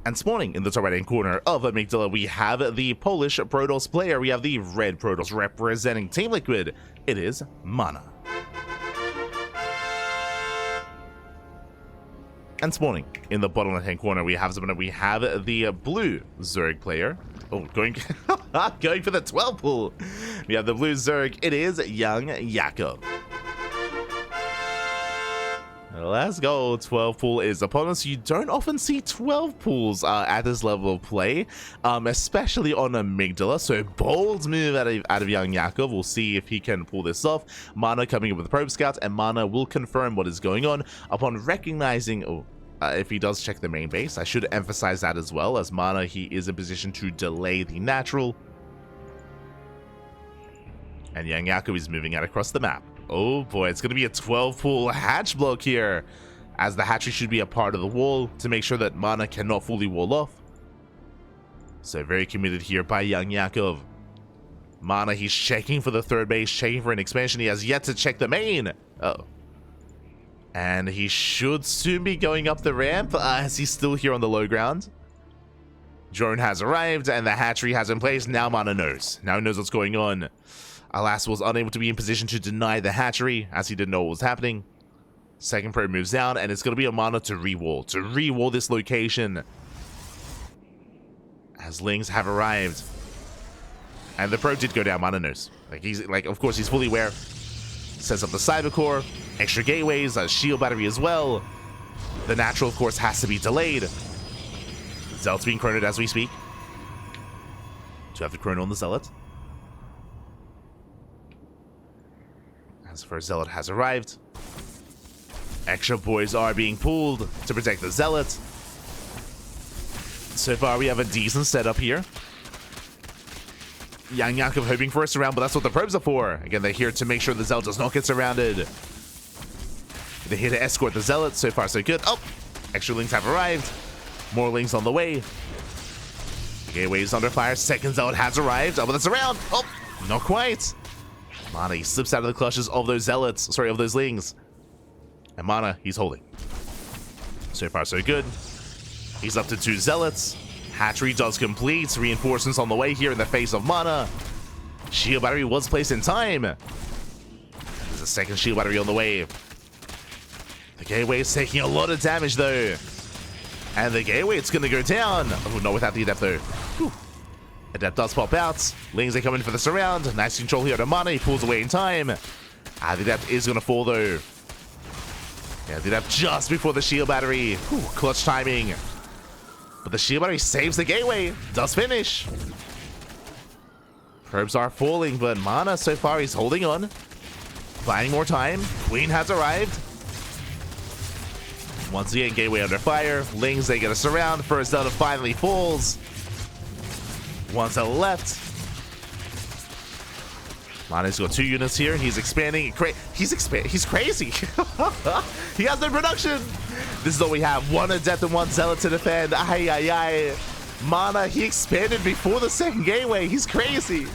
And spawning in the top right-hand corner of Amygdala, we have the Polish Protoss player. We have the red Protoss representing Team Liquid. It is MaNa. And spawning in the bottom left-hand corner, we have the blue Zerg player. Oh, going going for the 12 pull. We have the blue Zerg. It is YoungYakov. Let's go. 12 pool is upon us. You don't often see 12 pools at this level of play, especially on Amygdala. So bold move out of YoungYakov. We'll see if he can pull this off. MaNa coming in with the probe scouts, and MaNa will confirm what is going on upon recognizing. If he does check the main base, I should emphasize that as well, as MaNa, he is in position to delay the natural. And YoungYakov is moving out across the map. Oh boy, it's going to be a 12 pool hatch block here, as the hatchery should be a part of the wall to make sure that MaNa cannot fully wall off. So very committed here by YoungYakov. MaNa, he's checking for the third base, checking for an expansion. He has yet to check the main. Uh-oh. And he should soon be going up the ramp, as he's still here on the low ground. Drone has arrived, and the hatchery has in place. Now MaNa knows. Now he knows what's going on. Alas, was unable to be in position to deny the hatchery, as he didn't know what was happening. Second probe moves down, and it's going to be a MaNa to re-wall this location. As Lings have arrived. And the probe did go down, MaNa knows. Of course, he's fully aware. Sets up the cyber core, extra gateways, a shield battery as well. The natural, of course, has to be delayed. Zealot's being chronoed as we speak. To have the chrono on the Zealot. As first Zealot has arrived. Extra boys are being pulled to protect the Zealot. So far, we have a decent setup here. YoungYakov hoping for a surround, but that's what the probes are for. Again, they're here to make sure the Zealot does not get surrounded. They're here to escort the Zealot. So far, so good. Oh, extra Lings have arrived. More Lings on the way. The gateway is under fire. Second Zealot has arrived. Oh, but that's around. Oh, not quite. MaNa, he slips out of the clutches of those Zealots. Sorry, of those Lings. And MaNa, he's holding. So far, so good. He's up to 2 Zealots. Hatchery does complete. Reinforcements on the way here in the face of MaNa. Shield battery was placed in time. There's a second shield battery on the way. The gateway is taking a lot of damage, though. And the gateway, it's going to go down. Oh, not without the Adept, though. Whew. Adept does pop out. Lings, they come in for the surround. Nice control here to MaNa. He pulls away in time. The Adept is going to fall, though. Yeah, the Adept just before the shield battery. Whew, clutch timing. But the shield battery saves the gateway. Does finish. Probes are falling, but MaNa, so far, he's holding on. Buying more time. Queen has arrived. Once again, gateway under fire. Lings, they get a surround. First Zealot finally falls. One Zealot left. MaNa's got 2 units here. He's expanding. He's crazy. He has no production. This is all we have. 1 Adept and 1 Zealot to defend. Ay, ay, ay. MaNa, he expanded before the second gateway. He's crazy.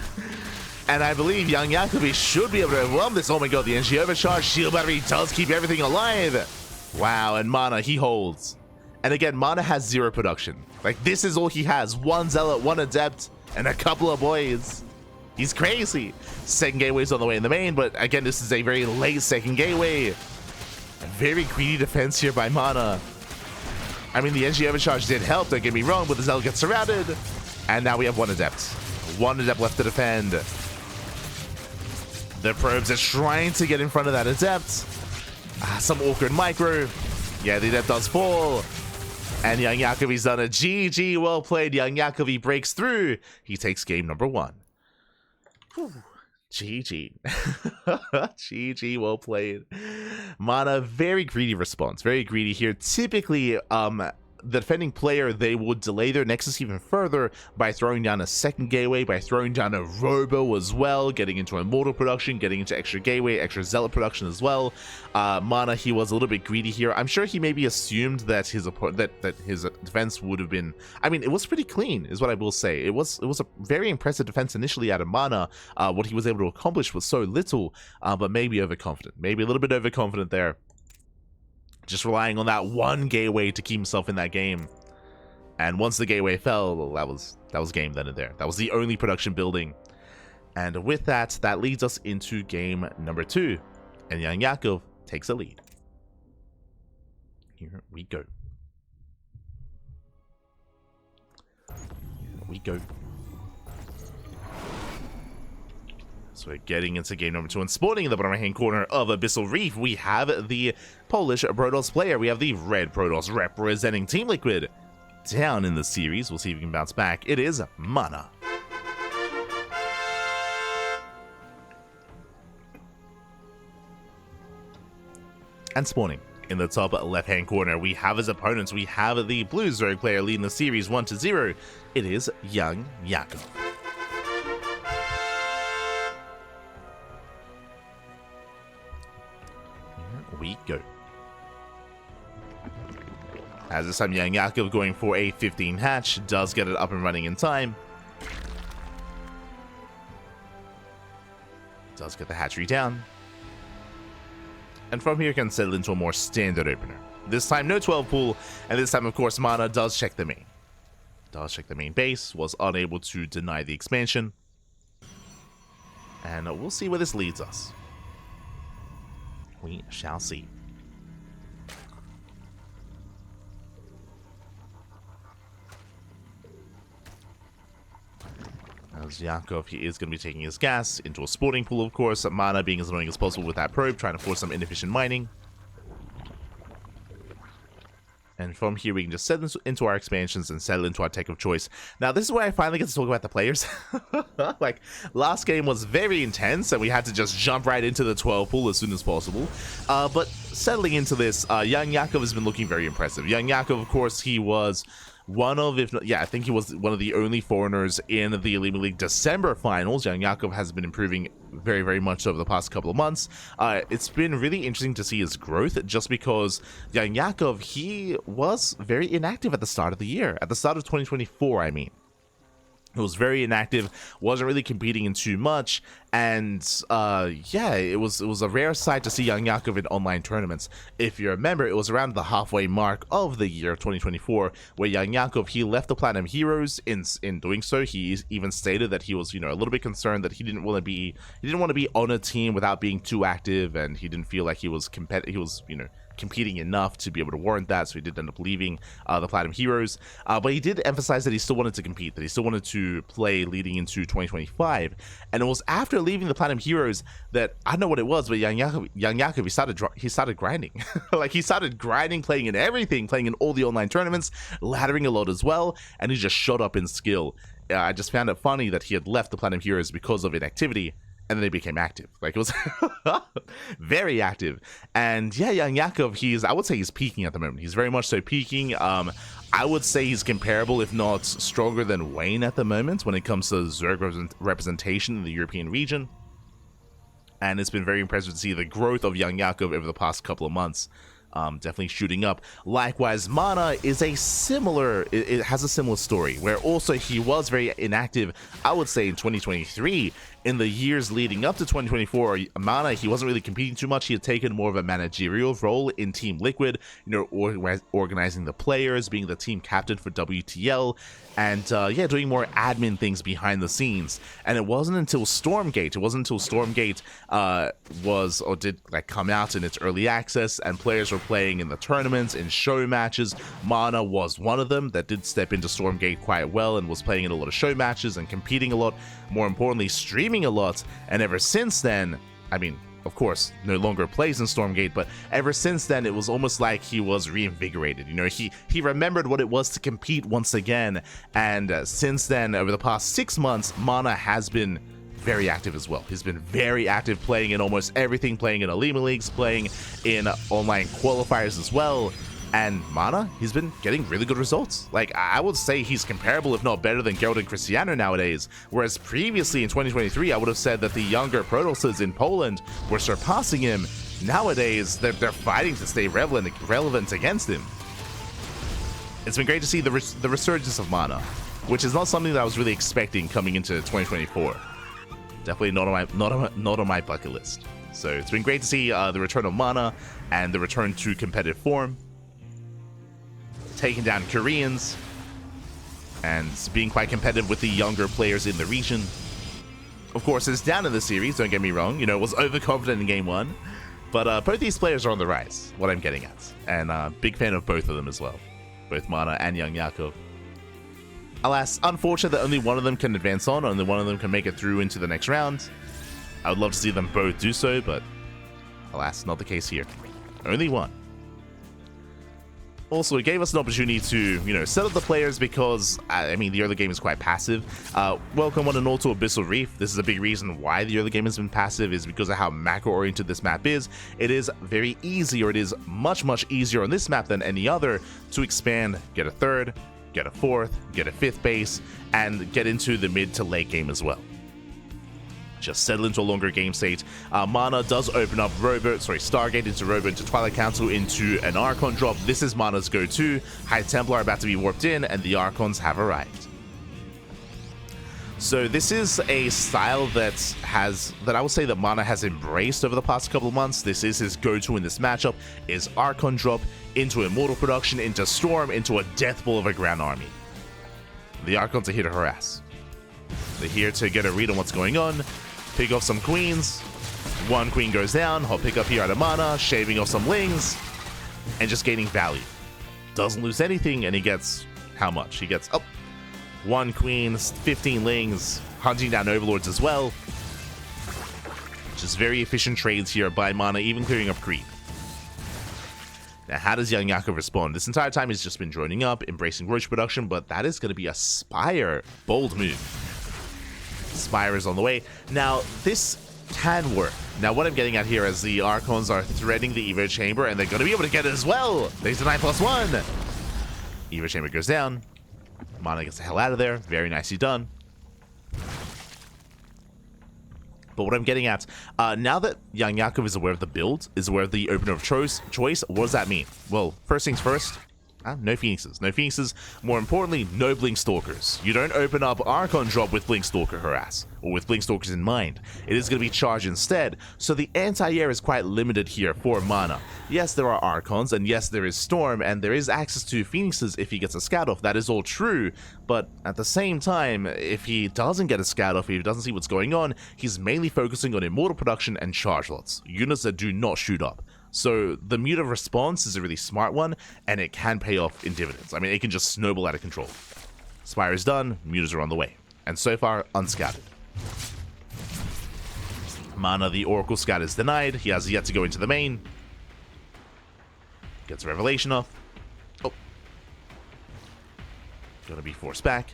And I believe YoungYakov should be able to overwhelm this. Oh my god, the energy overcharge. Shield battery does keep everything alive. Wow, and MaNa, he holds. And again, MaNa has 0 production. Like, this is all he has. 1 Zealot, 1 Adept, and a couple of boys. He's crazy. Second gateway's on the way in the main, but again, this is a very late second gateway. A very greedy defense here by MaNa. I mean, the energy overcharge did help, don't get me wrong, but the Zealot gets surrounded. And now we have 1 Adept. 1 Adept left to defend. The probes are trying to get in front of that Adept. Some awkward micro. Yeah, the Adept does fall. And YoungYakov, he's done a GG. Well played. YoungYakov, he breaks through. He takes game number 1. Whew. GG. GG, well played. MaNa, very greedy response. Very greedy here. Typically, the defending player, they would delay their Nexus even further by throwing down a second gateway, by throwing down a Robo as well, getting into Immortal production, getting into extra gateway, extra Zealot production as well. MaNa, he was a little bit greedy here. I'm sure he maybe assumed that his defense would have been, I mean, it was pretty clean, is what I will say. It was a very impressive defense initially out of MaNa. What he was able to accomplish was so little, but maybe overconfident. Maybe a little bit overconfident there. Just relying on that 1 gateway to keep himself in that game. And once the gateway fell, that was game then and there. That was the only production building. And with that, that leads us into game number 2. And YoungYakov takes a lead. Here we go. Here we go. So we're getting into game number 2, and spawning in the bottom right-hand corner of Abyssal Reef, we have the Polish Protoss player. We have the red Protoss representing Team Liquid. Down in the series, we'll see if we can bounce back. It is MaNa. And spawning in the top left-hand corner, we have his opponents. We have the blue Zerg player leading the series 1-0. It is YoungYakov. We go. As this time, YoungYakov going for a 15 hatch, does get it up and running in time. Does get the hatchery down. And from here can settle into a more standard opener. This time no 12 pool, and this time of course MaNa does check the main. Does check the main base, was unable to deny the expansion. And we'll see where this leads us. We shall see. As Yakov, he is going to be taking his gas into a sporting pool, of course. MaNa being as annoying as possible with that probe, trying to force some inefficient mining. And from here, we can just settle into our expansions and settle into our tech of choice. Now, this is where I finally get to talk about the players. Like, last game was very intense, and we had to just jump right into the 12 pool as soon as possible. But settling into this, YoungYakov has been looking very impressive. YoungYakov, of course, he was one of, if not, yeah, I think he was one of the only foreigners in the OlimoLeague December finals. YoungYakov has been improving very, very much over the past couple of months. It's been really interesting to see his growth, just because YoungYakov, he was very inactive at the start of the year, at the start of 2024, I mean. He was very inactive, wasn't really competing in too much, and yeah, it was a rare sight to see YoungYakov in online tournaments. If you remember, it was around the halfway mark of the year 2024 where YoungYakov, he left the Platinum Heroes. In doing so, he even stated that he was, you know, a little bit concerned that he didn't want to be on a team without being too active, and he didn't feel like he was competing enough to be able to warrant that, so he did end up leaving the Platinum Heroes. But he did emphasize that he still wanted to compete, that he still wanted to play leading into 2025. And it was after leaving the Platinum Heroes that, I don't know what it was, but YoungYakov, he started grinding. Like, he started grinding, playing in everything, playing in all the online tournaments, laddering a lot as well, and he just shot up in skill. I just found it funny that he had left the Platinum Heroes because of inactivity, and then they became active. Like, it was very active. And yeah, YoungYakov, I would say he's peaking at the moment. He's very much so peaking. I would say he's comparable, if not stronger than Wayne at the moment when it comes to Zerg representation in the European region. And it's been very impressive to see the growth of YoungYakov over the past couple of months. Definitely shooting up. Likewise, MaNa is it has a similar story, where also he was very inactive, I would say, in 2023. In the years leading up to 2024, MaNa, he wasn't really competing too much. He had taken more of a managerial role in Team Liquid, you know, organizing the players, being the team captain for WTL, and yeah, doing more admin things behind the scenes. And it wasn't until Stormgate, did come out in its early access, and players were playing in the tournaments, in show matches. MaNa was one of them that did step into Stormgate quite well and was playing in a lot of show matches and competing a lot, more importantly streaming a lot. And ever since then, I mean, of course, no longer plays in Stormgate, but ever since then, it was almost like he was reinvigorated. You know, he remembered what it was to compete once again. And since then, over the past 6 months, MaNa has been very active as well. He's been very active, playing in almost everything, playing in OlimoLeagues, playing in online qualifiers as well. And MaNa, he's been getting really good results. Like, I would say he's comparable, if not better, than Geralt and Cristiano nowadays. Whereas previously in 2023, I would have said that the younger Protosses in Poland were surpassing him. Nowadays, they're fighting to stay relevant against him. It's been great to see the resurgence of MaNa, which is not something that I was really expecting coming into 2024. Definitely not on my bucket list. So it's been great to see the return of MaNa and the return to competitive form. Taking down Koreans, and being quite competitive with the younger players in the region. Of course, it's down in the series, don't get me wrong. You know, was overconfident in game 1. But both these players are on the rise, what I'm getting at. And big fan of both of them as well. Both MaNa and YoungYakov. Alas, unfortunate that only one of them can advance on, only one of them can make it through into the next round. I would love to see them both do so, but alas, not the case here. Only one. Also, it gave us an opportunity to, you know, set up the players because, I mean, the early game is quite passive. Welcome one and all to Abyssal Reef. This is a big reason why the early game has been passive, is because of how macro-oriented this map is. It is very easy, or it is much, much easier on this map than any other to expand, get a third, get a fourth, get a fifth base, and get into the mid to late game as well. Just settle into a longer game state. MaNa does open up Stargate into Robo, into Twilight Council, into an Archon drop. This is MaNa's go-to. High Templar are about to be warped in, and the Archons have arrived. So this is a style that I will say that MaNa has embraced over the past couple of months. This is his go-to in this matchup, is Archon drop into Immortal production, into Storm, into a Death Ball of a ground army. The Archons are here to harass. They're here to get a read on what's going on, pick off some queens. One queen goes down. I'll pick up here out of MaNa, shaving off some lings, and just gaining value. Doesn't lose anything, and he gets how much? He gets one queen, 15 lings, hunting down overlords as well. Just very efficient trades here by MaNa, even clearing up creep. Now, how does YoungYakov respond? This entire time he's just been joining up, embracing Roach production, but that is going to be a Spire. Bold move. Spire is on the way. Now, this can work. Now, what I'm getting at here is the Archons are threading the Evo Chamber, and they're going to be able to get it as well. There's the 9+1. Evo Chamber goes down. MaNa gets the hell out of there. Very nicely done. But what I'm getting at, now that YoungYakov is aware of the build, is aware of the opener of choice, what does that mean? Well, first things first, no Phoenixes. No Phoenixes. More importantly, no Blink Stalkers. You don't open up Archon drop with Blink Stalker harass, or with Blink Stalkers in mind. It is going to be charged instead, so the anti-air is quite limited here for MaNa. Yes, there are Archons, and yes, there is Storm, and there is access to Phoenixes if he gets a scout off. That is all true, but at the same time, if he doesn't get a scout off, if he doesn't see what's going on, he's mainly focusing on Immortal production and charge lots, units that do not shoot up. So the mute of response is a really smart one, and it can pay off in dividends. I mean, it can just snowball out of control. Spire is done, mutas are on the way, and so far, unscouted. MaNa, the Oracle Scout, is denied. He has yet to go into the main. Gets a Revelation off. Oh. Gonna be forced back.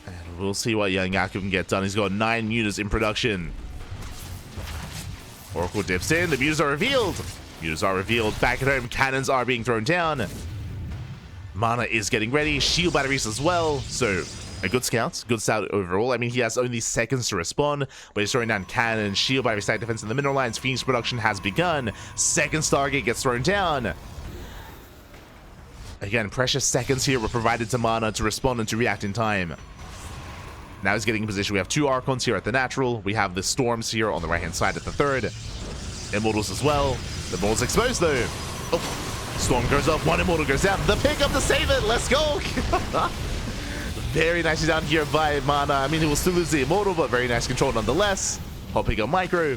And we'll see what YoungYakov can get done. He's got 9 mutas in production. Oracle dips in. The mutas are revealed. Mutas are revealed. Back at home, cannons are being thrown down. MaNa is getting ready. Shield batteries as well. So, a good scout. Good scout overall. I mean, he has only seconds to respond, but he's throwing down cannons. Shield battery, side defense in the mineral lines. Phoenix production has begun. Second Stargate gets thrown down. Again, precious seconds here were provided to MaNa to respond and to react in time. Now he's getting in position. We have 2 Archons here at the natural. We have the Storms here on the right-hand side at the third. Immortals as well. The ball's exposed, though. Oh, Storm goes up. 1 Immortal goes down. The pickup to save it. Let's go. Very nicely down here by MaNa. I mean, he will still lose the Immortal, but very nice control nonetheless. Hot pick up micro.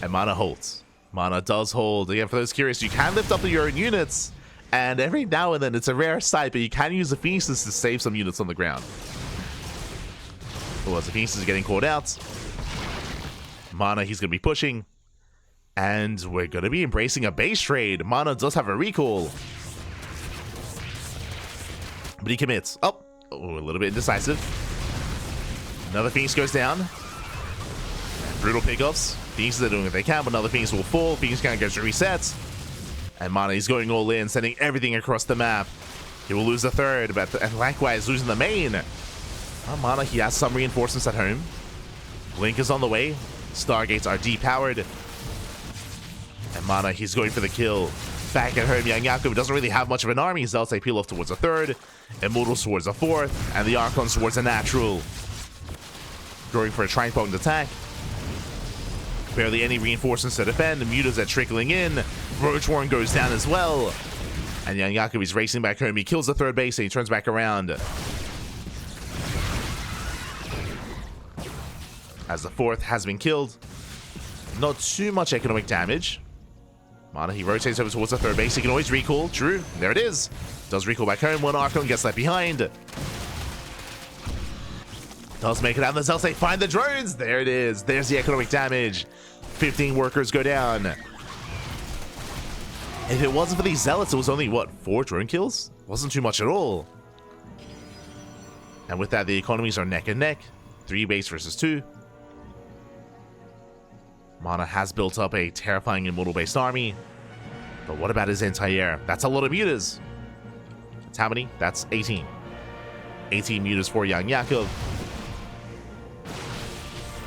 And MaNa holds. MaNa does hold. Again, for those curious, you can lift up your own units. And every now and then, it's a rare sight, but you can use the Phoenixes to save some units on the ground. Oh, as the Phoenixes are getting caught out. MaNa, he's going to be pushing. And we're going to be embracing a base trade. MaNa does have a recall. But he commits. Oh, a little bit indecisive. Another Phoenix goes down. Brutal pickups. Phoenixes are doing what they can, but another Phoenix will fall. Phoenix can't go to reset. And MaNa, he's going all in, sending everything across the map. He will lose the third, and likewise losing the main. MaNa, he has some reinforcements at home. Blink is on the way. Stargates are depowered. And MaNa, he's going for the kill. Back at home, YoungYakov doesn't really have much of an army. Zealots, they peel off towards a third. Immortals towards a fourth. And the Archons towards a natural. Going for a tripotent attack. Barely any reinforcements to defend. The mutas are trickling in. Roach Warren goes down as well. And YoungYakov is racing back home. He kills the third base and he turns back around. As the fourth has been killed. Not too much economic damage. MaNa, he rotates over towards the third base. He can always recall. True. There it is. Does recall back home. One Archon gets left behind. Does make it out. The Zealots, they find the drones. There it is. There's the economic damage. 15 workers go down. If it wasn't for these Zealots, it was only, what, 4 drone kills? Wasn't too much at all. And with that, the economies are neck and neck. 3 base versus 2. MaNa has built up a terrifying immortal-based army. But what about his anti-air? That's a lot of mutas. That's how many? That's 18. 18 mutas for YoungYakov.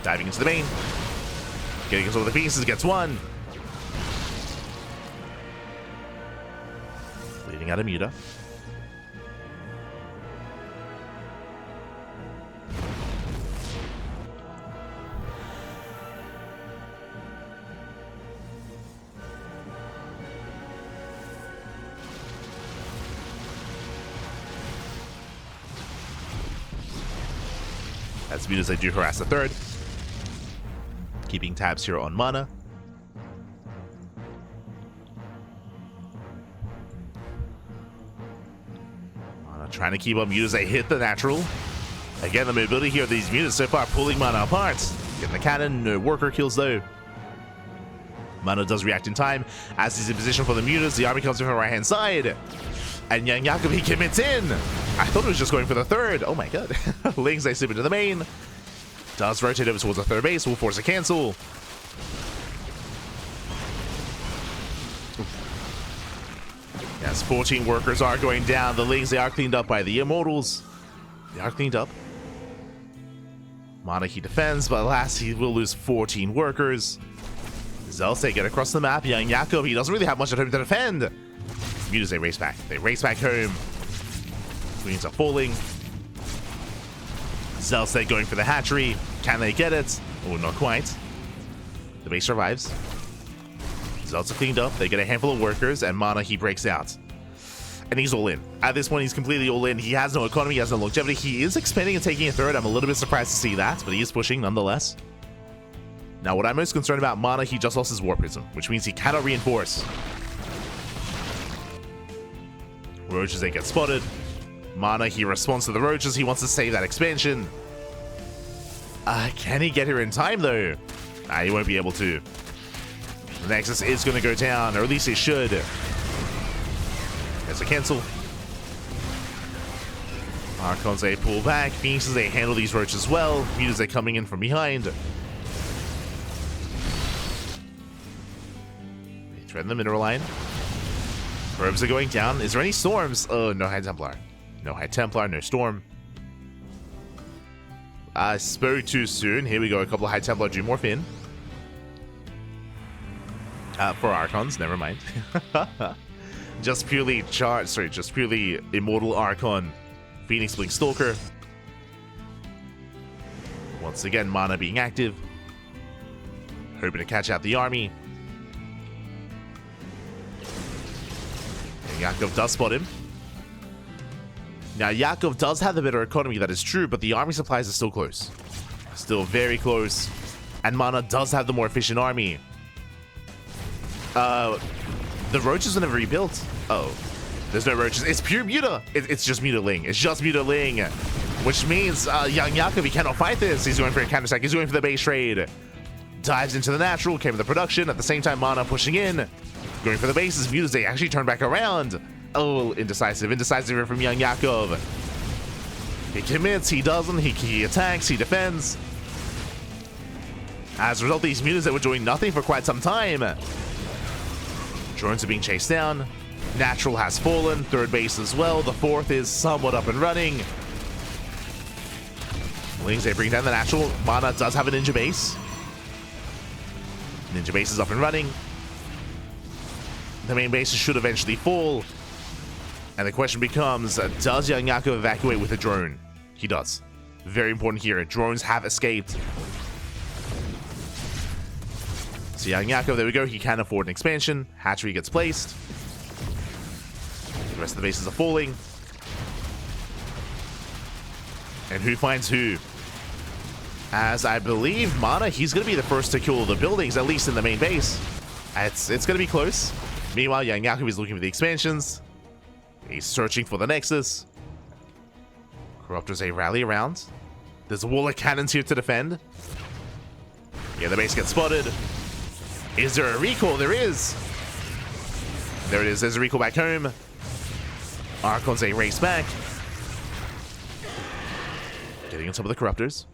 Diving into the main. Getting into the pieces, gets one. Leading out a muta. As mutas, they do harass the third. Keeping tabs here on MaNa. MaNa trying to keep up mutas. They hit the natural. Again, the mobility here of these mutas so far pulling MaNa apart. Getting the cannon. No worker kills though. MaNa does react in time. As he's in position for the mutas, the army comes from the right-hand side. And YoungYakov, he commits in. I thought it was just going for the third. Oh my god. Lings, they slip into the main. Does rotate over towards the third base. Will force a cancel. Yes, 14 workers are going down. The Lings, they are cleaned up by the Immortals. They are cleaned up. MaNa, he defends, but alas, he will lose 14 workers. Zealots, they get across the map. YoungYakov, he doesn't really have much at home to defend. Mutas, they race back. They race back home. Queens are falling. Zealots, they going for the hatchery. Can they get it? Oh, not quite. The base survives. Zealots are cleaned up. They get a handful of workers, and MaNa, he breaks out. And he's all in. At this point, he's completely all in. He has no economy, he has no longevity. He is expanding and taking a third. I'm a little bit surprised to see that, but he is pushing nonetheless. Now, what I'm most concerned about, MaNa, he just lost his War Prism, which means he cannot reinforce. Roaches, they get spotted. MaNa, he responds to the roaches. He wants to save that expansion. Can he get here in time, though? He won't be able to. The Nexus is going to go down, or at least it should. There's a cancel. Archons, they pull back. Phoenixes, they handle these roaches well. Mutas, they're coming in from behind. They threaten the mineral line. Probes are going down. Is there any storms? Oh, no High Templar. No High Templar, no storm. I spoke too soon. Here we go. A couple of High Templar do morph in. For Archons, never mind. Just purely just purely Immortal Archon. Phoenix Blink Stalker. Once again, MaNa being active. Hoping to catch out the army. Yakov does spot him. Now, Yakov does have the better economy, that is true, but the army supplies are still close. Still very close. And MaNa does have the more efficient army. The roaches are never rebuilt. Oh, there's no roaches. It's pure Muta. It's just Muta Ling. It's just Muta Ling. Which means YoungYakov, he cannot fight this. He's going for a counterattack. He's going for the base trade. Dives into the natural, came to the production. At the same time, MaNa pushing in. Going for the bases. Mutas, they actually turn back around. Oh, indecisive. Indecisive from YoungYakov. He commits. He doesn't. He attacks. He defends. As a result, these mutas that were doing nothing for quite some time. Drones are being chased down. Natural has fallen. Third base as well. The fourth is somewhat up and running. Lings, they bring down the natural. MaNa does have a ninja base. Ninja base is up and running. The main bases should eventually fall. And the question becomes, does YoungYakov evacuate with a drone? He does. Very important here. Drones have escaped. So YoungYakov, there we go. He can afford an expansion. Hatchery gets placed. The rest of the bases are falling. And who finds who? As I believe MaNa, he's going to be the first to kill the buildings, at least in the main base. It's going to be close. Meanwhile, YoungYakov is looking for the expansions. He's searching for the Nexus. Corruptors, they rally around. There's a wall of cannons here to defend. Yeah, the base gets spotted. Is there a recall? There is. There it is. There's a recall back home. Archons, they race back. Getting on top of the Corruptors.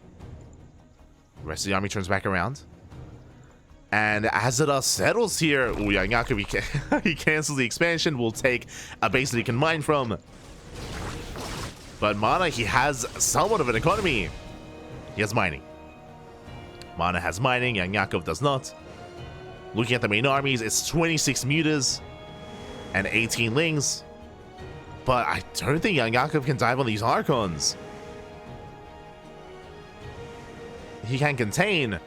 The rest of the army turns back around. And as it settles here, ooh, YoungYakov, he cancels the expansion. Will take a base that he can mine from. But MaNa, he has somewhat of an economy. He has mining. MaNa has mining, YoungYakov does not. Looking at the main armies, it's 26 mutas and 18 lings. But I don't think YoungYakov can dive on these Archons. He can contain.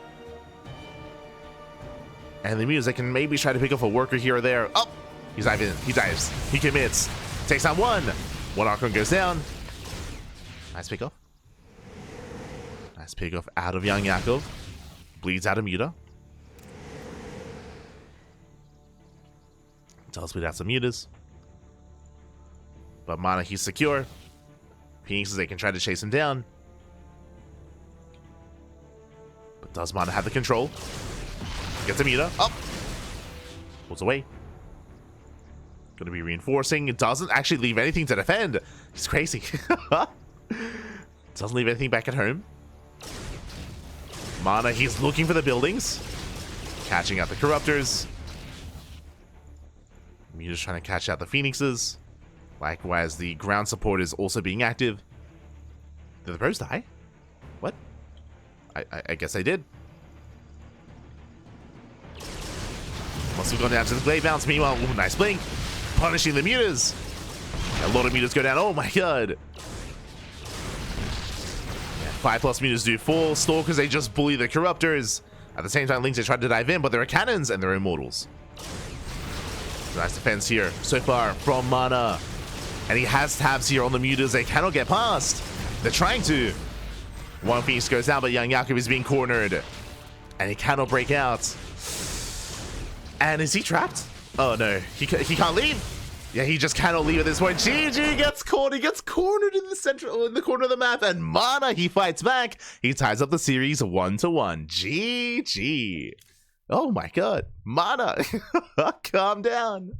And the mutas, they can maybe try to pick up a worker here or there. Oh! He's diving in. He dives. He commits. Takes on one. One Archon goes down. Nice pickoff. Nice pickoff out of YoungYakov. Bleeds out of muta. Does bleed out some mutas. But MaNa, he's secure. Phoenixes, they can try to chase him down. But does MaNa have the control? Gets a muta. Up. Pulls away. Gonna be reinforcing. It doesn't actually leave anything to defend. He's crazy. Doesn't leave anything back at home. MaNa, he's looking for the buildings. Catching out the Corruptors. Muta's trying to catch out the Phoenixes. Likewise, the ground support is also being active. Did the pros die? What? I guess I did. Must have gone down to the blade bounce. Meanwhile, ooh, nice blink. Punishing the mutas. A lot of mutas go down. Oh my god. Yeah, 5+ mutas do fall. Stalkers, they just bully the Corruptors. At the same time, Lings, they tried to dive in, but there are cannons and there are immortals. Nice defense here so far from MaNa. And he has tabs here on the mutas. They cannot get past. They're trying to. One Phoenix goes down, but YoungYakov is being cornered. And he cannot break out. And is he trapped? Oh no, he can't leave. Yeah, he just cannot leave at this point. GG gets caught. He gets cornered in the corner of the map, and MaNa, he fights back. He ties up the series 1-1. GG. Oh my god, MaNa, calm down.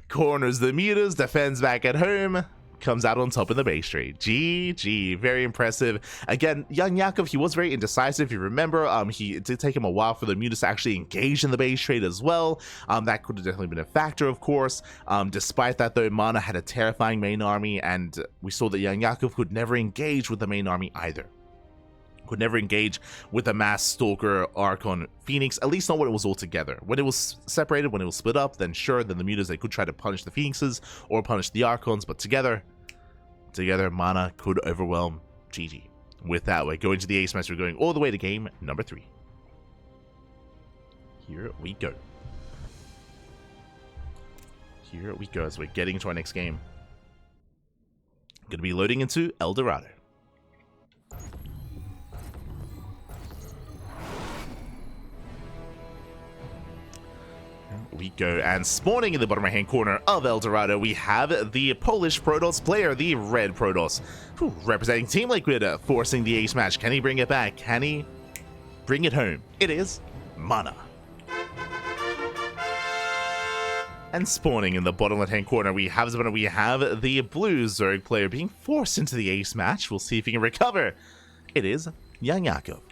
Corners the mutas, defends back at home. Comes out on top in the base trade. GG, very impressive. Again, YoungYakov, he was very indecisive. If you remember, it did take him a while for the mutas to actually engage in the base trade as well. That could have definitely been a factor, of course. Despite that, though, MaNa had a terrifying main army, and we saw that YoungYakov could never engage with the main army either. Could never engage with a mass Stalker, Archon, Phoenix, at least not when it was all together. When it was separated, when it was split up, then sure, then the mutas, they could try to punish the Phoenixes or punish the Archons, but together MaNa could overwhelm. GG. With that, we're going to the ace match. We're going all the way to game number 3. Here we go. Here we go as we're getting into our next game. Going to be loading into El Dorado. We go, and spawning in the bottom right hand corner of El Dorado, we have the Polish Protoss player, the red Protoss, representing Team Liquid, forcing the ace match. Can he bring it back? Can he bring it home? It is MaNa. And spawning in the bottom left hand corner, we have the blue Zerg player being forced into the ace match. We'll see if he can recover. It is YoungYakov.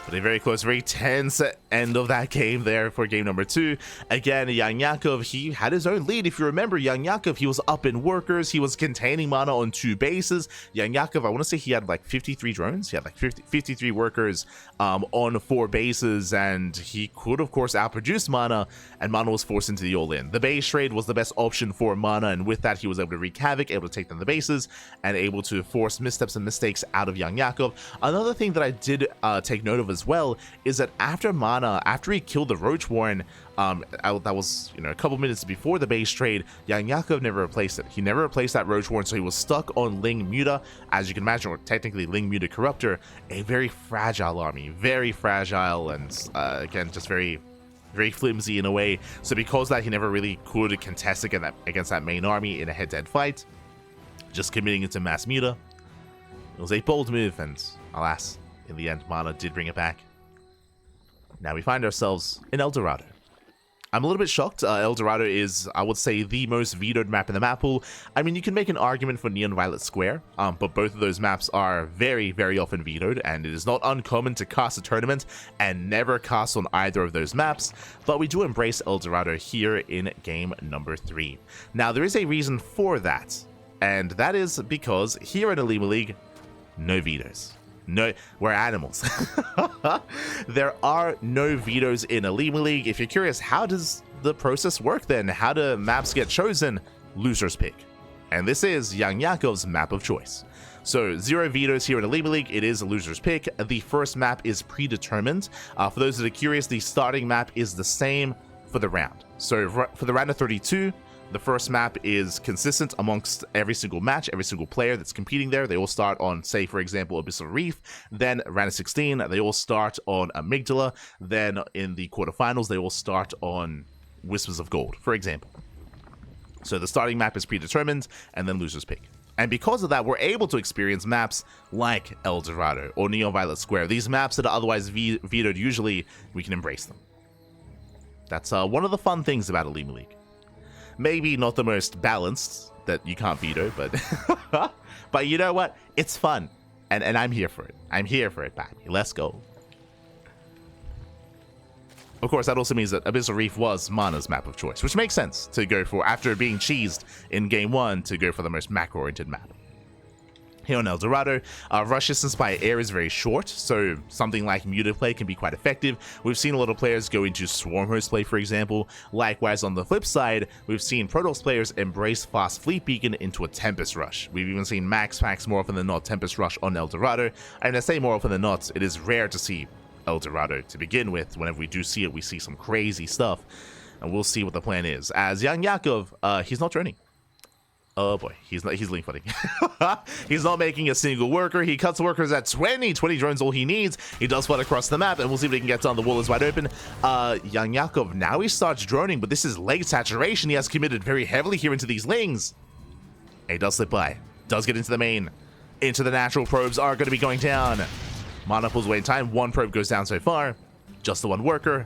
But a very close, very tense end of that game there for game number 2. Again, YoungYakov, he had his own lead. If you remember, YoungYakov, he was up in workers. He was containing MaNa on 2 bases. YoungYakov, I want to say he had like 53 drones. He had like 53 workers on 4 bases. And he could, of course, outproduce MaNa. And MaNa was forced into the all-in. The base trade was the best option for MaNa. And with that, he was able to wreak havoc, able to take down the bases, and able to force missteps and mistakes out of YoungYakov. Another thing that I did take note of as as well is that after he killed the Roach Warren, that was, a couple minutes before the base trade, YoungYakov never replaced it. He never replaced that Roach Warren, so he was stuck on Ling Muta, as you can imagine, or technically Ling Muta Corruptor, a very fragile army, very fragile, and again, just very flimsy in a way. So because of that, he never really could contest against that main army in a head-to-head fight, just committing it to mass Muta. It was a bold move, and alas, in the end, MaNa did bring it back. Now we find ourselves in El Dorado. I'm a little bit shocked. El Dorado is, I would say, the most vetoed map in the map pool. I mean, you can make an argument for Neon Violet Square, but both of those maps are very, very often vetoed, and it is not uncommon to cast a tournament and never cast on either of those maps, but we do embrace El Dorado here in game number 3. Now, there is a reason for that, and that is because here in OlimoLeague, no vetoes. No, we're animals. There are no vetoes in OlimoLeague. If you're curious, how does the process work then? How do maps get chosen? Losers pick. And this is YoungYakov's map of choice. So 0 vetoes here in OlimoLeague. It is a loser's pick. The first map is predetermined. For those that are curious, the starting map is the same for the round. So for the round of 32, the first map is consistent amongst every single match, every single player that's competing there. They all start on, say, for example, Abyssal Reef. Then round of 16, they all start on Amygdala. Then in the quarterfinals, they all start on Whispers of Gold, for example. So the starting map is predetermined, and then losers pick. And because of that, we're able to experience maps like El Dorado or Neon Violet Square. These maps that are otherwise vetoed, usually we can embrace them. That's one of the fun things about OlimoLeague. Maybe not the most balanced, that you can't veto, but but you know what? It's fun, and I'm here for it. I'm here for it, baby. Let's go. Of course, that also means that Abyssal Reef was MaNa's map of choice, which makes sense to go for, after being cheesed in game 1, to go for the most macro-oriented map. Here on El Dorado, rush distance by air is very short, so something like muted play can be quite effective. We've seen a lot of players go into swarm host play, for example. Likewise, on the flip side, we've seen Protoss players embrace fast fleet beacon into a Tempest rush. We've even seen max packs more often than not Tempest rush on El Dorado, and I say more often than not, it is rare to see El Dorado to begin with. Whenever we do see it, we see some crazy stuff, and we'll see what the plan is. As YoungYakov, he's not droning. Oh boy, he's link footing. He's not making a single worker. He cuts workers at 20 drones, all he needs. He does flood across the map, and we'll see if he can get done. The wall is wide open. YoungYakov, now he starts droning, but this is late saturation. He has committed very heavily here into these lings. He does slip by, does get into the main. Into the natural probes are going to be going down. MaNa pulls away in time. 1 probe goes down so far. Just the 1 worker.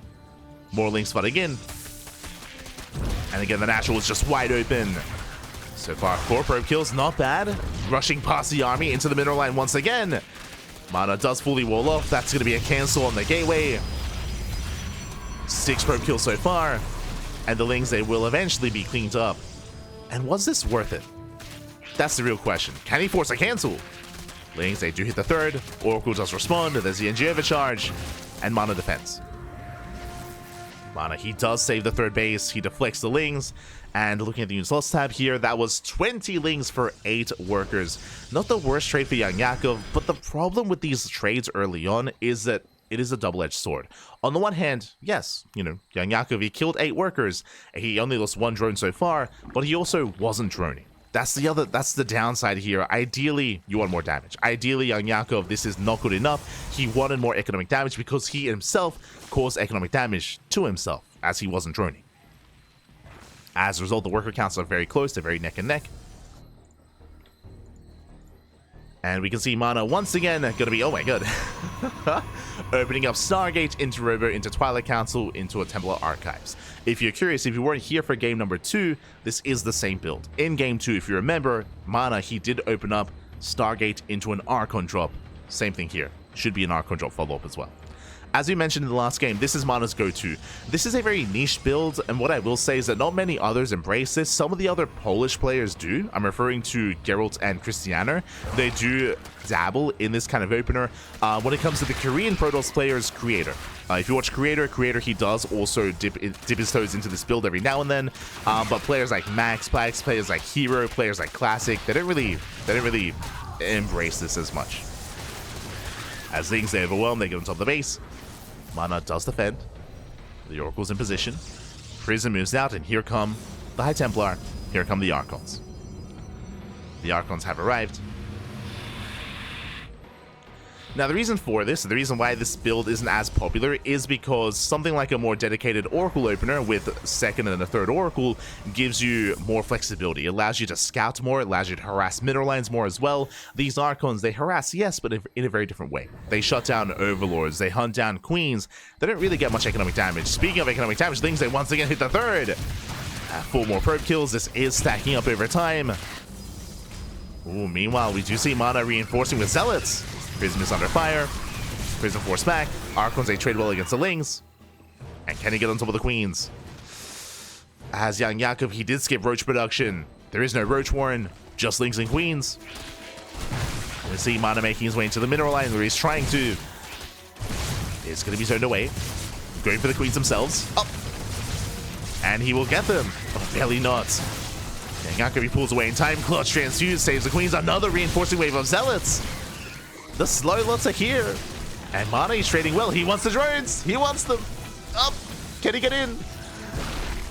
More links flooding in. And again, the natural is just wide open. So far, 4 probe kills, not bad. Rushing past the army into the mineral line once again. MaNa does fully wall off. That's going to be a cancel on the gateway. 6 probe kills so far. And the lings, they will eventually be cleaned up. And was this worth it? That's the real question. Can he force a cancel? Lings, they do hit the 3rd. Oracle does respond. There's the NG overcharge. And MaNa defends. MaNa, he does save the 3rd base. He deflects the lings. And looking at the units lost tab here, that was 20 lings for 8 workers. Not the worst trade for YoungYakov, but the problem with these trades early on is that it is a double-edged sword. On the one hand, yes, YoungYakov, he killed 8 workers. He only lost 1 drone so far, but he also wasn't droning. That's the downside here. Ideally, you want more damage. Ideally, YoungYakov, this is not good enough. He wanted more economic damage because he himself caused economic damage to himself as he wasn't droning. As a result, the worker counts are very close. They're very neck and neck. And we can see MaNa once again going to be, oh my god, opening up Stargate into Robo, into Twilight Council, into a Templar Archives. If you're curious, if you weren't here for game number 2, this is the same build. In game 2, if you remember, MaNa, he did open up Stargate into an Archon drop. Same thing here. Should be an Archon drop follow-up as well. As we mentioned in the last game, this is MaNa's go-to. This is a very niche build, and what I will say is that not many others embrace this. Some of the other Polish players do. I'm referring to Geralt and Christianer. They do dabble in this kind of opener. When it comes to the Korean Protoss players, Creator. If you watch Creator, he does also dip his toes into this build every now and then. But players like Max, players like Hero, players like Classic, they don't really embrace this as much. As things, they overwhelm, they get on top of the base. MaNa does defend. The Oracle's in position. Prism moves out, and here come the High Templar. Here come the Archons. The Archons have arrived. Now, the reason for this, the reason why this build isn't as popular, is because something like a more dedicated Oracle opener with second and a third Oracle gives you more flexibility. It allows you to scout more, it allows you to harass mineral lines more as well. These Archons, they harass, yes, but in a very different way. They shut down Overlords, they hunt down Queens. They don't really get much economic damage. Speaking of economic damage, things, they once again hit the third. 4 more probe kills, this is stacking up over time. Ooh, meanwhile, we do see MaNa reinforcing with Zealots. Prism is under fire. Prism force back. Archons, they trade well against the Lings. And can he get on top of the Queens? As YoungYakov, he did skip Roach production. There is no Roach Warren, just Lings and Queens. We see MaNa making his way into the mineral line where he's trying to. It's going to be zoned away. Going for the Queens themselves. Up. And he will get them. Oh, barely not. YoungYakov, he pulls away in time. Clutch Transfuse saves the Queens. Another reinforcing wave of Zealots. The slow lots are here. And MaNa is trading well. He wants the drones. He wants them. Up. Can he get in?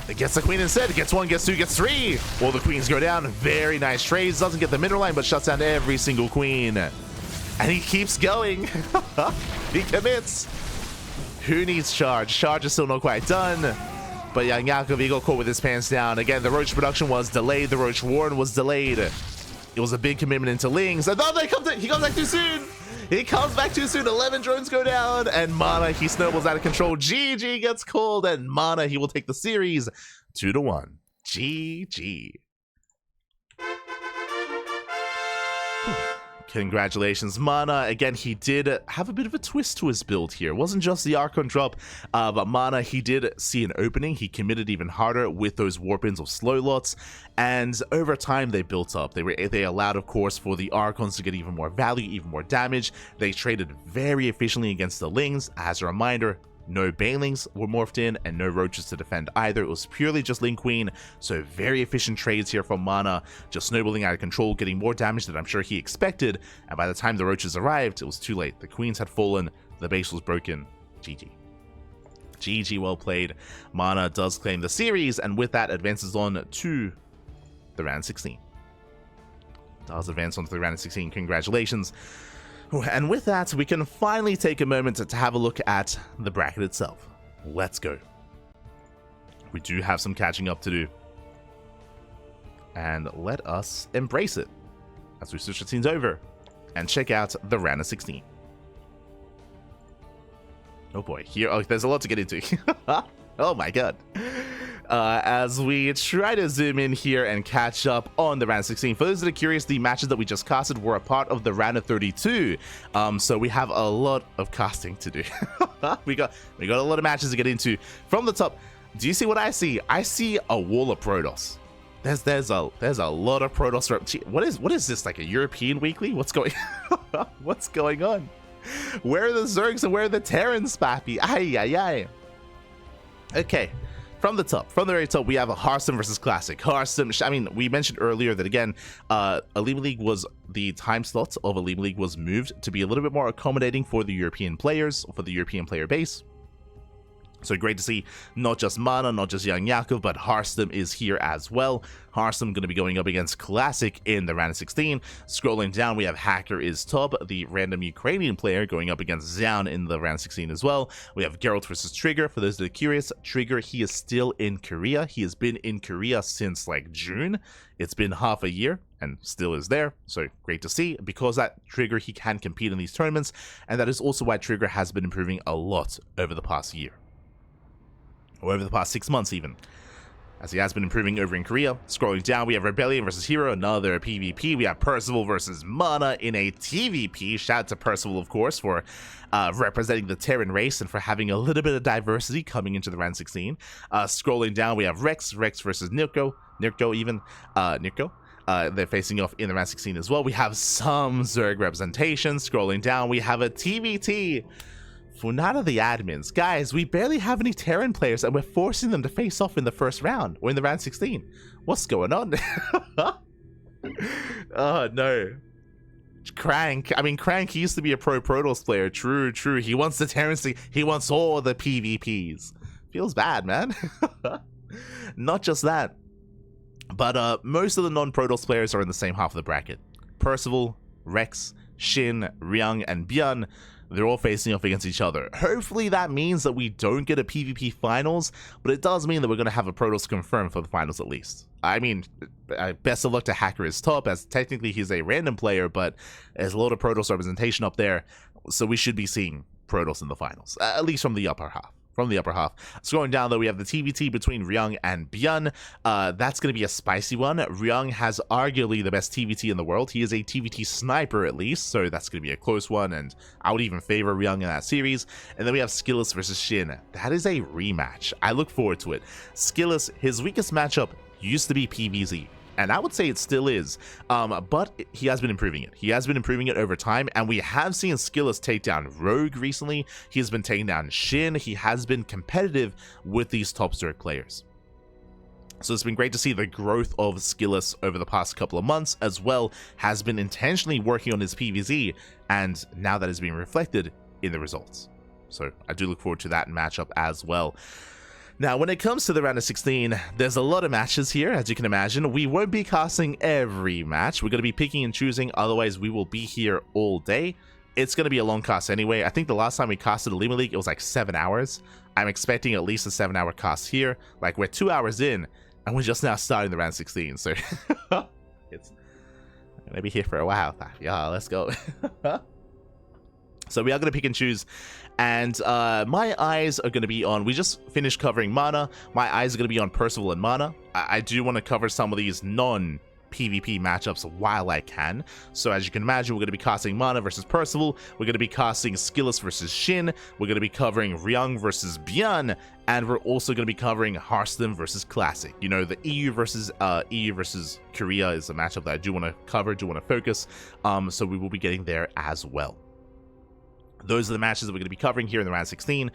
It gets the Queen instead. Gets 1, gets 2, gets 3. All the Queens go down. Very nice trades. Doesn't get the mineral line, but shuts down every single Queen. And he keeps going. He commits. Who needs charge? Charge is still not quite done. But YoungYakov, he got caught with his pants down. Again, the Roach production was delayed. The Roach Warren was delayed. It was a big commitment into Lings. And he comes back too soon. He comes back too soon. 11 drones go down. And MaNa, he snowballs out of control. GG gets called. And MaNa, he will take the series 2-1. GG. Congratulations, MaNa. Again, he did have a bit of a twist to his build here. It wasn't just the Archon drop, but MaNa, he did see an opening. He committed even harder with those warp-ins of slow lots, and over time, they built up. They allowed, of course, for the Archons to get even more value, even more damage. They traded very efficiently against the Lings. As a reminder, no Banelings were morphed in, and no Roaches to defend either. It was purely just Ling Queen, so very efficient trades here from MaNa, just snowballing out of control, getting more damage than I'm sure he expected, and by the time the Roaches arrived, it was too late. The Queens had fallen, the base was broken. GG. GG, well played. MaNa does claim the series, and with that, advances on to the round 16. Does advance on to the round 16, congratulations. And with that, we can finally take a moment to have a look at the bracket itself. Let's go. We do have some catching up to do. And let us embrace it as we switch the scenes over and check out the round of 16. Oh boy, there's a lot to get into. Oh my god. As we try to zoom in here and catch up on the round of 16. For those that are curious, the matches that we just casted were a part of the round of 32. So we have a lot of casting to do. we got a lot of matches to get into. From the top, do you see what I see? I see a wall of Protoss. There's a lot of Protoss. What is this, like a European weekly? What's going on? Where are the Zergs and where are the Terrans, papi? Ay. Okay. From the very top, we have a Hearthstone versus Classic. Hearthstone, I mean, we mentioned earlier that, again, OlimoLeague was, the time slot of OlimoLeague was moved to be a little bit more accommodating for the European players, for the European player base. So great to see not just MaNa, not just YoungYakov, but Hearthstone is here as well. Hearthstone going to be going up against Classic in the round of 16. Scrolling down, we have Hacker is top, the random Ukrainian player, going up against Xian in the round of 16 as well. We have Geralt versus Trigger. For those that are curious, Trigger, he is still in Korea. He has been in Korea since like June. It's been half a year and still is there. So great to see. Because that Trigger, he can compete in these tournaments. And that is also why Trigger has been improving a lot over the past year. Or over the past 6 months even, as he has been improving over in Korea. Scrolling down, we have Rebellion versus Hero, another PvP. We have Percival versus MaNa in a TvP. Shout out to Percival, of course, for representing the Terran race and for having a little bit of diversity coming into the round 16. Scrolling down, we have Rex versus Nirko. They're facing off in the round 16 as well. We have some Zerg representation. Scrolling down, we have a TvT. For none of the admins. Guys, we barely have any Terran players and we're forcing them to face off in the first round or in the round 16. What's going on? Oh no. Crank used to be a pro Protoss player. True. He wants the Terrence. He wants all the PvPs. Feels bad, man. Not just that, but most of the non-Protoss players are in the same half of the bracket. Percival, Rex, Shin, Ryung, and Byun, they're all facing off against each other. Hopefully that means that we don't get a PvP finals, but it does mean that we're going to have a Protoss confirmed for the finals at least. I mean, best of luck to Hacker is top, as technically he's a random player, but there's a lot of Protoss representation up there, so we should be seeing Protoss in the finals, at least from the upper half. Scrolling down, though, we have the TVT between Ryung and Byun. That's going to be a spicy one. Ryung has arguably the best TVT in the world. He is a TVT sniper, at least, so that's going to be a close one, and I would even favor Ryung in that series. And then we have Skillus versus Shin. That is a rematch. I look forward to it. Skillus, his weakest matchup used to be PvZ. And I would say it still is, but he has been improving it. He has been improving it over time, and we have seen Skillus take down Rogue recently. He has been taking down Shin. He has been competitive with these top Zerg players. So it's been great to see the growth of Skillus over the past couple of months, as well has been intentionally working on his PvZ, and now that is being reflected in the results. So I do look forward to that matchup as well. Now, when it comes to the round of 16, there's a lot of matches here, as you can imagine. We won't be casting every match. We're going to be picking and choosing, otherwise we will be here all day. It's going to be a long cast anyway. I think the last time we casted OlimoLeague, it was like 7 hours. I'm expecting at least a 7-hour cast here. Like, we're 2 hours in, and we're just now starting the round 16, so it's going to be here for a while. Yeah, let's go. So we are going to pick and choose, and my eyes are going to be on, we just finished covering MaNa, my eyes are going to be on Percival and MaNa. I do want to cover some of these non-PvP matchups while I can. So as you can imagine, we're going to be casting MaNa versus Percival, we're going to be casting Skillus versus Shin, we're going to be covering Ryung versus Byun, and we're also going to be covering Hearthstone versus Classic. You know, the EU versus Korea is a matchup that I do want to cover, do want to focus, so we will be getting there as well. Those are the matches that we're going to be covering here in the round 16.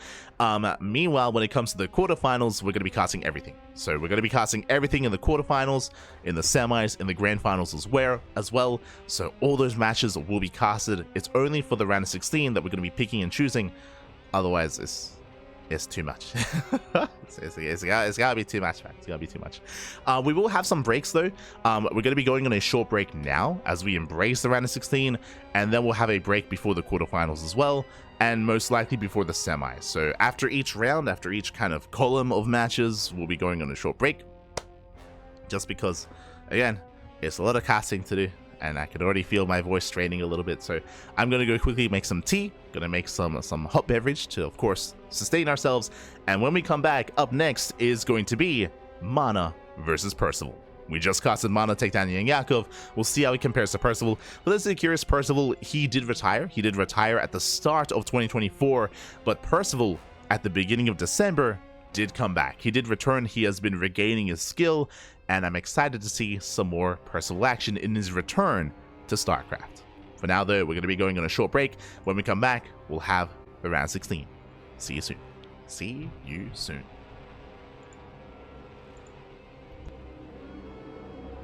Meanwhile, when it comes to the quarterfinals, we're going to be casting everything. So we're going to be casting everything in the quarterfinals, in the semis, in the grand finals as well. So all those matches will be casted. It's only for the round of 16 that we're going to be picking and choosing. Otherwise, it's too much. it's gotta be too much, man. It's gotta be too much. We will have some breaks though. We're gonna be going on a short break now as we embrace the round of 16, and then we'll have a break before the quarterfinals as well, and most likely before the semis. So after each round, after each kind of column of matches, we'll be going on a short break. Just because, again, it's a lot of casting to do, and I can already feel my voice straining a little bit, so I'm gonna go quickly make some tea, gonna make some hot beverage to, of course, sustain ourselves, and when we come back, up next is going to be MaNa versus Percival. We just casted MaNa take down YoungYakov. We'll see how he compares to Percival. But let's be curious, Percival, he did retire. He did retire at the start of 2024, but Percival, at the beginning of December, did come back. He did return. He has been regaining his skill, and I'm excited to see some more Percival action in his return to StarCraft. For now, though, we're going to be going on a short break. When we come back, we'll have the round 16. See you soon. See you soon.